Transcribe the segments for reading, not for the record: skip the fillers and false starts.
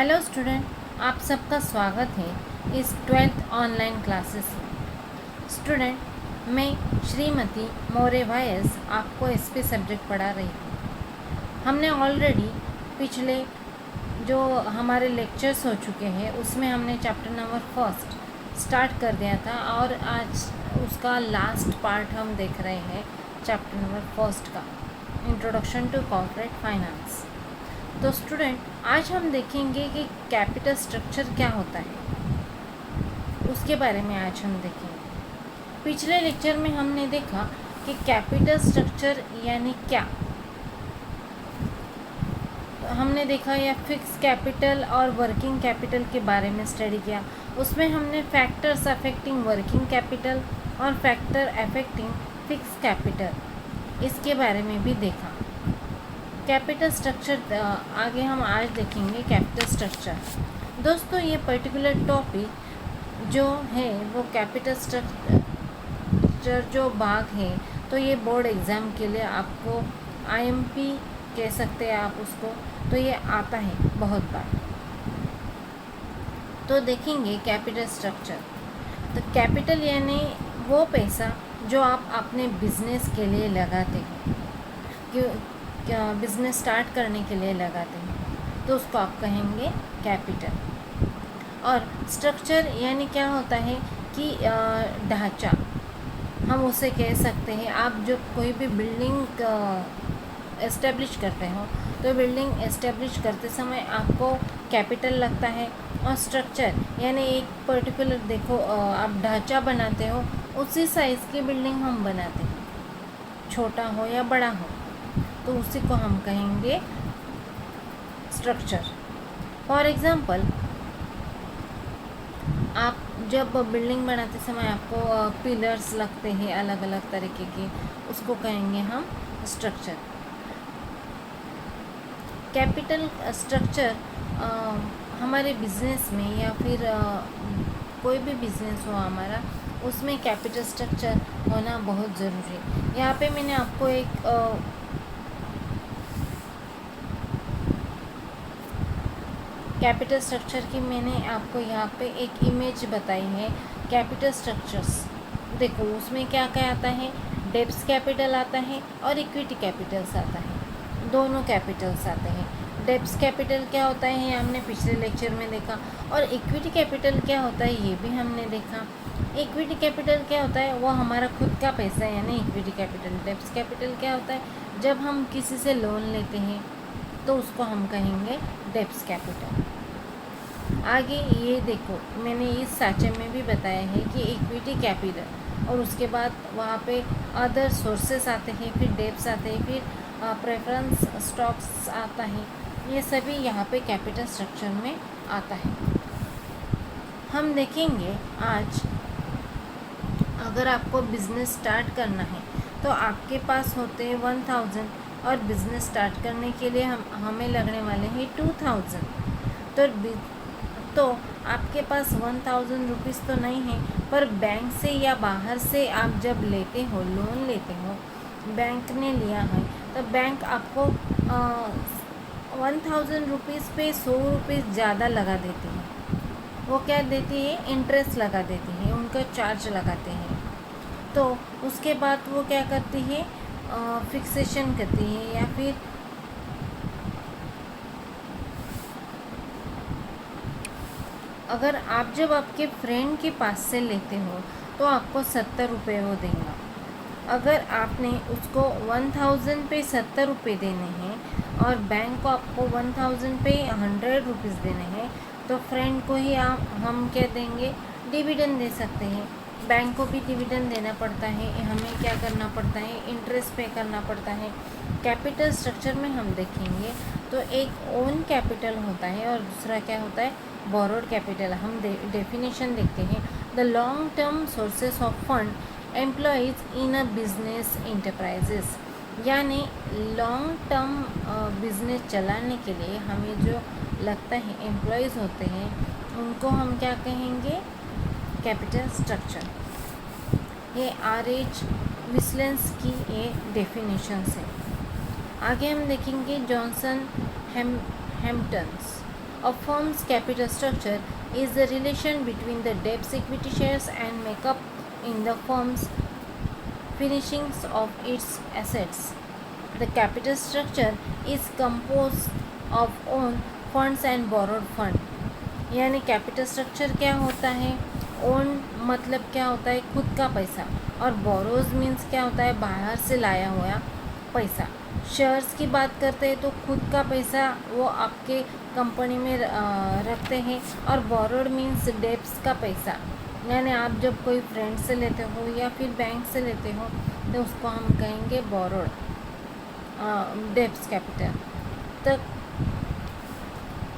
Hello student, आप सबका स्वागत है इस 12th ऑनलाइन क्लासेस में। स्टूडेंट, मैं श्रीमती मौर्य वायस आपको एसपी सब्जेक्ट पढ़ा रही हूँ। हमने ऑलरेडी पिछले जो हमारे लेक्चर्स हो चुके हैं उसमें हमने चैप्टर नंबर 1 स्टार्ट कर दिया था और आज उसका लास्ट पार्ट हम देख रहे हैं चैप्टर नंबर 1 का, इंट्रोडक्शन टू कॉर्पोरेट फाइनेंस। तो स्टूडेंट, आज हम देखेंगे कि कैपिटल स्ट्रक्चर क्या होता है, उसके बारे में आज हम देखेंगे। पिछले लेक्चर में हमने देखा कि कैपिटल स्ट्रक्चर यानी क्या। हमने देखा या फिक्स कैपिटल और वर्किंग कैपिटल के बारे में स्टडी किया। उसमें हमने फैक्टर्स अफेक्टिंग वर्किंग कैपिटल और फैक्टर अफेक्टिंग फिक्स कैपिटल, इसके बारे में भी देखा। कैपिटल स्ट्रक्चर आगे हम आज देखेंगे। कैपिटल स्ट्रक्चर दोस्तों, ये पर्टिकुलर टॉपिक जो है वो कैपिटल स्ट्रक्चर जो भाग है, तो ये बोर्ड एग्ज़ाम के लिए आपको आईएमपी कह सकते हैं आप उसको, तो ये आता है बहुत बार। तो देखेंगे कैपिटल स्ट्रक्चर। तो कैपिटल यानी वो पैसा जो आप अपने बिजनेस के लिए लगाते हैं, बिज़नेस स्टार्ट करने के लिए लगाते हैं, तो उसको आप कहेंगे कैपिटल। और स्ट्रक्चर यानी क्या होता है कि ढांचा, हम उसे कह सकते हैं। आप जब कोई भी बिल्डिंग एस्टेब्लिश करते हो तो बिल्डिंग एस्टेब्लिश करते समय आपको कैपिटल लगता है। और स्ट्रक्चर यानी एक पर्टिकुलर देखो, आप ढांचा बनाते हो, उसी साइज़ की बिल्डिंग हम बनाते हैं, छोटा हो या बड़ा हो, तो उसी को हम कहेंगे स्ट्रक्चर। फॉर एग्ज़ाम्पल, आप जब बिल्डिंग बनाते समय आपको पिलर्स लगते हैं अलग अलग तरीके के, उसको कहेंगे हम स्ट्रक्चर। कैपिटल स्ट्रक्चर हमारे बिजनेस में या फिर कोई भी बिजनेस हो हमारा, उसमें कैपिटल स्ट्रक्चर होना बहुत ज़रूरी है। यहाँ पे मैंने आपको एक कैपिटल स्ट्रक्चर की मैंने आपको यहाँ पे एक इमेज बताई है। कैपिटल स्ट्रक्चर्स देखो, उसमें क्या क्या आता है, डेब्ट्स कैपिटल आता है और इक्विटी कैपिटल्स आता है, दोनों कैपिटल्स आते हैं। डेब्ट्स कैपिटल क्या होता है ये हमने पिछले लेक्चर में देखा, और इक्विटी कैपिटल क्या होता है ये भी हमने देखा। इक्विटी कैपिटल क्या होता है, वो हमारा खुद का पैसा है, यानी इक्विटी कैपिटल। डेब्ट्स कैपिटल क्या होता है, जब हम किसी से लोन लेते हैं तो उसको हम कहेंगे डेब्ट्स कैपिटल। आगे ये देखो, मैंने इस साचे में भी बताया है कि इक्विटी कैपिटल, और उसके बाद वहाँ पे अदर सोर्सेस आते हैं, फिर डेब्ट्स आते हैं, फिर प्रेफरेंस स्टॉक्स आता है। ये सभी यहाँ पे कैपिटल स्ट्रक्चर में आता है। हम देखेंगे आज, अगर आपको बिज़नेस स्टार्ट करना है तो आपके पास होते हैं 1000 और बिज़नेस स्टार्ट करने के लिए हमें लगने वाले हैं 2000। तो आपके पास 1000 रुपीज़ तो नहीं है, पर बैंक से या बाहर से आप जब लेते हो, लोन लेते हो, बैंक ने लिया है, तो बैंक आपको 1000 रुपीज़ पे 100 रुपीज़ ज़्यादा लगा देती है। वो क्या देती है, इंटरेस्ट लगा देती है, उनका चार्ज लगाते हैं। तो उसके बाद वो क्या करती है, फिक्सेशन करती है, या फिर अगर आप जब आपके फ्रेंड के पास से लेते हो तो आपको 70 रुपये वो देगा। अगर आपने उसको 1000 पे 70 रुपये देने हैं और बैंक को आपको 1000 पे 100 रुपीज़ देने हैं, तो फ्रेंड को ही हम क्या देंगे, डिविडेंड दे सकते हैं। बैंक को भी डिविडेंड देना पड़ता है, हमें क्या करना पड़ता है, इंटरेस्ट पे करना पड़ता है। कैपिटल स्ट्रक्चर में हम देखेंगे तो एक ओन कैपिटल होता है और दूसरा क्या होता है, बोरोड कैपिटल। हम डेफिनेशन देखते हैं, the long term sources of fund employees in a business enterprises, यानी लॉन्ग टर्म बिजनेस चलाने के लिए हमें जो लगता है एम्प्लॉयज़ होते हैं, उनको हम क्या कहेंगे, कैपिटल स्ट्रक्चर। ये RH विस्लेंस की ये डेफिनेशन है। आगे हम देखेंगे Johnson हैम्पटन्स, A firm's capital structure is the relation between the debt's equity shares and makeup in the firm's finishings of its assets. The capital structure is composed of own funds and borrowed fund. यानी capital structure क्या होता है? Own मतलब क्या होता है? खुद का पैसा, और बोरोज मीन्स क्या होता है? बाहर से लाया हुआ पैसा। शेयर्स की बात करते हैं तो खुद का पैसा वो आपके कंपनी में रखते हैं, और बोरोड मीन्स डेब्ट्स का पैसा, यानी आप जब कोई फ्रेंड से लेते हो या फिर बैंक से लेते हो तो उसको हम कहेंगे बोरोड डेब्ट्स कैपिटल।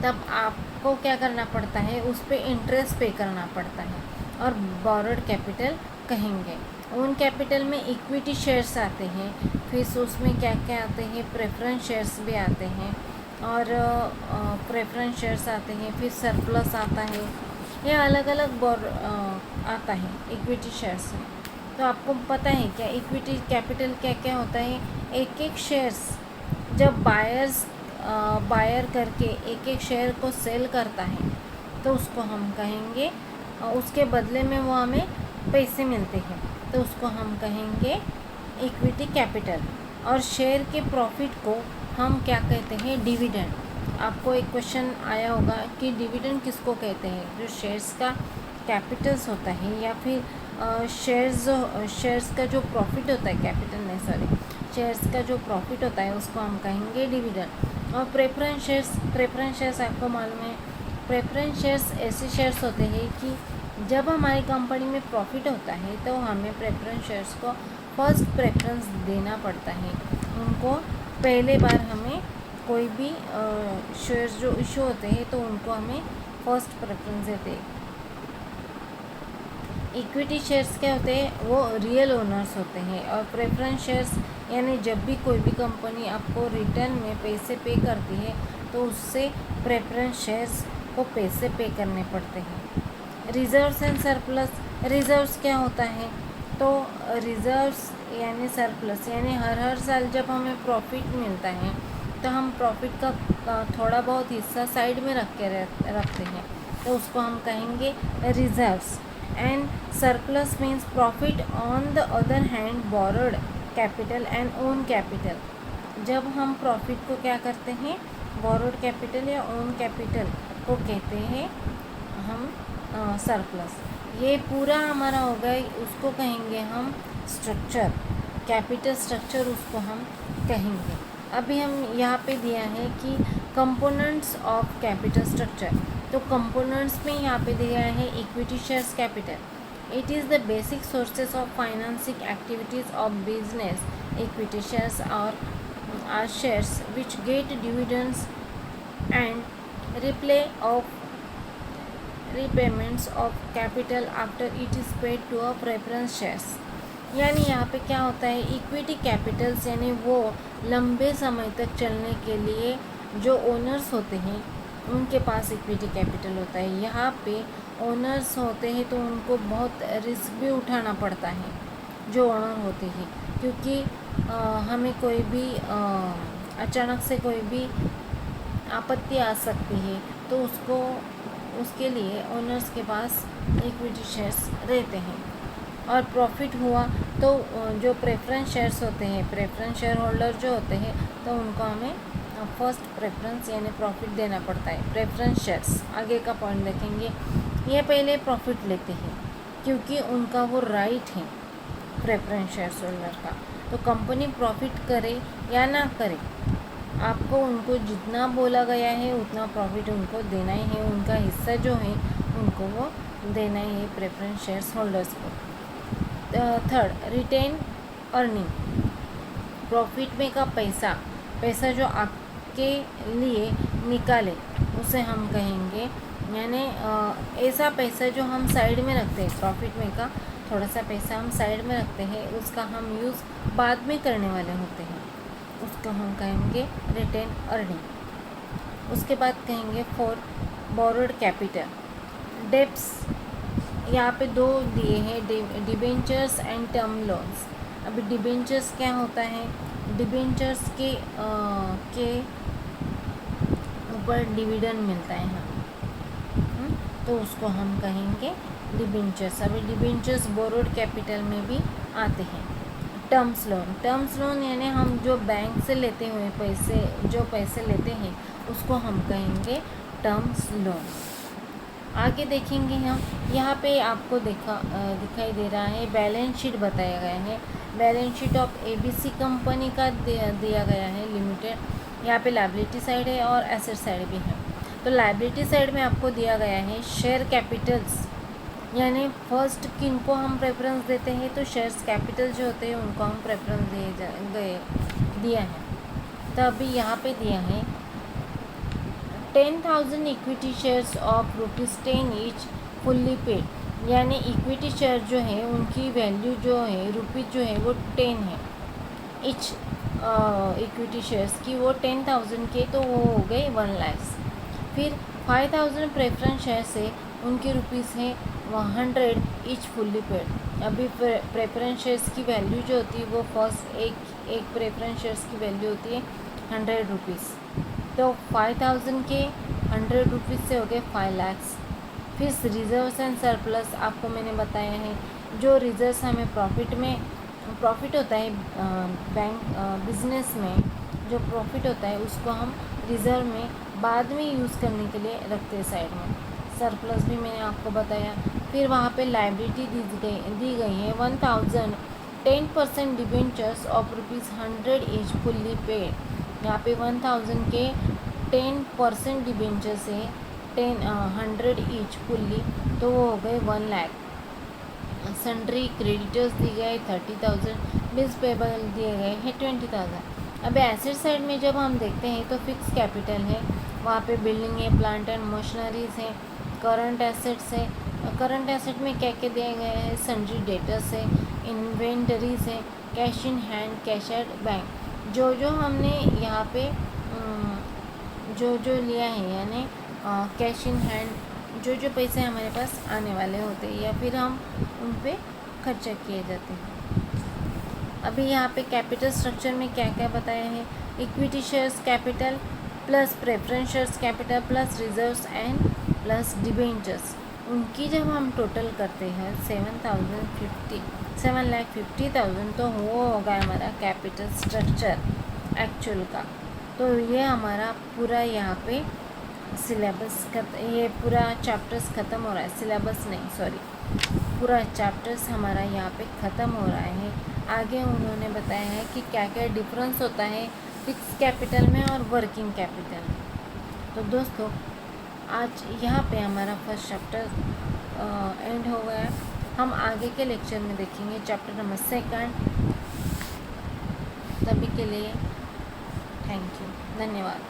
तब आपको क्या करना पड़ता है? उस पर इंटरेस्ट पे करना पड़ता है, और बोरोड कैपिटल कहेंगे। ओन कैपिटल में इक्विटी शेयर्स आते हैं, फिर उसमें क्या क्या आते हैं? प्रेफरेंस शेयर्स भी आते हैं, और प्रेफरेंस शेयर्स आते हैं, फिर सरप्लस आता है, ये अलग अलग आता है इक्विटी शेयर्स में। तो आपको पता है क्या इक्विटी कैपिटल क्या क्या होता है? एक एक शेयर्स जब बायर करके एक एक शेयर को सेल करता है तो उसको हम कहेंगे, उसके बदले में वो हमें पैसे मिलते हैं तो उसको हम कहेंगे इक्विटी कैपिटल। और शेयर के प्रॉफिट को हम क्या कहते हैं? डिविडेंड। आपको एक क्वेश्चन आया होगा कि डिविडेंड किसको कहते हैं? जो शेयर्स का कैपिटल्स होता है या फिर शेयर्स का जो प्रॉफिट होता है, कैपिटल नहीं सॉरी, शेयर्स का जो प्रॉफिट होता है उसको हम कहेंगे डिविडेंड। और प्रेफरेंस शेयर्स आपको मालूम है, प्रेफरेंस शेयर्स ऐसे शेयर्स होते हैं कि जब हमारी कंपनी में प्रॉफिट होता है तो हमें प्रेफरेंस शेयर्स को फर्स्ट प्रेफरेंस देना पड़ता है। उनको पहले बार हमें कोई भी शेयर्स जो इशू होते हैं तो उनको हमें फर्स्ट प्रेफरेंस देते हैं। इक्विटी शेयर्स क्या होते हैं? वो रियल ओनर्स होते हैं। और प्रेफरेंस शेयर्स यानी जब भी कोई भी कंपनी आपको रिटर्न में पैसे पे करती है तो उससे प्रेफरेंस शेयर्स को पैसे पे करने पड़ते हैं। रिजर्व्स एंड सरप्लस, रिजर्व्स क्या होता है? तो रिजर्व्स यानी सरप्लस, यानी हर साल जब हमें प्रॉफिट मिलता है तो हम प्रॉफिट का थोड़ा बहुत हिस्सा साइड में रखते हैं तो उसको हम कहेंगे reserves. And surplus means profit on the other hand borrowed capital and own capital. जब हम प्रॉफिट को क्या करते हैं? बोरोड कैपिटल या ओन कैपिटल को कहते हैं हम सरप्लस। ये पूरा हमारा हो गया, उसको कहेंगे हम स्ट्रक्चर, कैपिटल स्ट्रक्चर उसको हम कहेंगे। अभी हम यहाँ पे दिया है कि कंपोनेंट्स ऑफ कैपिटल स्ट्रक्चर, तो कंपोनेंट्स में यहाँ पे दिया है equity shares capital. It is the basic sources of financing activities of business. Equity shares are shares which get dividends and repayments of capital after it is paid to a preference shares। यानी यहाँ पे क्या होता है? Equity Capitals यानी वो लंबे समय तक चलने के लिए जो ओनर्स होते हैं उनके पास इक्विटी कैपिटल होता है। यहाँ पे ओनर्स होते हैं तो उनको बहुत रिस्क भी उठाना पड़ता है जो ओनर होते हैं, क्योंकि हमें कोई भी अचानक से कोई भी आपत्ति आ सकती है तो उसके लिए ओनर्स के पास इक्विटी शेयर्स रहते हैं। और प्रॉफिट हुआ तो जो प्रेफरेंस शेयर्स होते हैं, प्रेफरेंस शेयर होल्डर जो होते हैं तो उनको हमें फर्स्ट प्रेफरेंस यानी प्रॉफिट देना पड़ता है। प्रेफरेंस शेयर्स आगे का पॉइंट देखेंगे, ये पहले प्रॉफिट लेते हैं क्योंकि उनका वो राइट है प्रेफरेंस शेयर्स होल्डर का। तो कंपनी प्रॉफिट करे या ना करे, आपको उनको जितना बोला गया है उतना प्रॉफिट उनको देना ही है, उनका हिस्सा जो है उनको वो देना ही है प्रेफरेंस शेयर्स होल्डर्स को। थर्ड, रिटेन अर्निंग, प्रॉफिट में का पैसा जो आपके लिए निकाले उसे हम कहेंगे, यानी ऐसा पैसा जो हम साइड में रखते हैं, प्रॉफिट में का थोड़ा सा पैसा हम साइड में रखते हैं, उसका हम यूज़ बाद में करने वाले होते हैं, उसको हम कहेंगे रिटेन अर्निंग। उसके बाद कहेंगे फॉर बोरोड कैपिटल, डेब्ट्स यहाँ पे दो दिए हैं, डिबेंचर्स एंड टर्म लोन्स। अभी डिबेंचर्स क्या होता है? डिबेंचर्स के ऊपर डिविडेंड मिलता है तो उसको हम कहेंगे डिबेंचर्स। अभी डिबेंचर्स बोरोड कैपिटल में भी आते हैं। टर्म्स लोन यानी हम जो बैंक से लेते हुए पैसे लेते हैं उसको हम कहेंगे टर्म्स लोन। आगे देखेंगे हम, यहाँ पे आपको दिखाई दे रहा है बैलेंस शीट बताया गया है। Balance sheet of ABC company का दिया गया है लिमिटेड। यहाँ पे लायबिलिटी साइड है और एसेट साइड भी है। तो लायबिलिटी साइड में आपको दिया गया है शेयर कैपिटल्स, यानी फर्स्ट किनको हम प्रेफरेंस देते हैं तो शेयर्स कैपिटल जो होते हैं उनको हम प्रेफरेंस दिया है। तो अभी यहाँ पे दिया है 10,000 equity shares of ₹10 each fully paid, यानी इक्विटी शेयर जो है उनकी वैल्यू जो है रुपीज़ जो है वो 10 है ईच इक्विटी शेयर्स की, वो 10,000 के तो वो हो गए 1 लाख। फिर 5,000 प्रेफरेंस शेयर से उनकी रुपीज़ है 100 ईच फुल्ली पेड। अभी प्रेफरेंस शेयर्स की वैल्यू जो होती है वो फर्स्ट एक प्रेफरेंस शेयर्स की वैल्यू होती है 100 रुपीज़, तो 5,000 के 100 रुपीज़ से हो गए 5 लाख। फिर रिजर्व्स एंड सरप्लस आपको मैंने बताया है, जो रिजर्व्स हमें प्रॉफिट होता है बैंक बिजनेस में जो प्रॉफिट होता है उसको हम रिजर्व में बाद में यूज़ करने के लिए रखते हैं साइड में। सरप्लस भी मैंने आपको बताया। फिर वहाँ पे लायबिलिटी दी गई है 1,000 10% debentures of ₹100 each fully paid. यहाँ पे 1,000 के 10% डिबेंचर से 100 ईच फुल्ली, तो वो हो गए 1 लाख। सन्ड्री क्रेडिटर्स दिए गए 30,000, बिल्स पेबल दिए गए हैं 20,000। अब एसेट साइड में जब हम देखते हैं तो फिक्स कैपिटल है, वहाँ पे बिल्डिंग है, प्लांट एंड मशीनरीज है, करंट एसेट्स है। करंट एसेट में क्या क्या दिए गए हैं, सन्ड्री डेटर्स है, इन्वेंटरीज है, cash in hand, cash at bank. जो हमने यहाँ पे जो लिया है यानी कैश इन हैंड, जो पैसे हमारे पास आने वाले होते हैं या फिर हम उन पे खर्चा किए जाते हैं। अभी यहाँ पे कैपिटल स्ट्रक्चर में क्या क्या बताया है, equity shares capital plus preference shares capital plus reserves and plus debentures, उनकी जब हम टोटल करते हैं 7,50,000 तो वो होगा हमारा कैपिटल स्ट्रक्चर एक्चुअल का। तो ये हमारा पूरा यहाँ पे सिलेबस ये पूरा चैप्टर्स ख़त्म हो रहा है, सिलेबस नहीं सॉरी, पूरा चैप्टर्स हमारा यहाँ पे ख़त्म हो रहा है। आगे उन्होंने बताया है कि क्या क्या डिफरेंस होता है फिक्स कैपिटल में और वर्किंग कैपिटल में। तो दोस्तों आज यहाँ पे हमारा फर्स्ट चैप्टर एंड हो गया। हम आगे के लेक्चर में देखेंगे चैप्टर नंबर 2। तभी के लिए थैंक यू, धन्यवाद।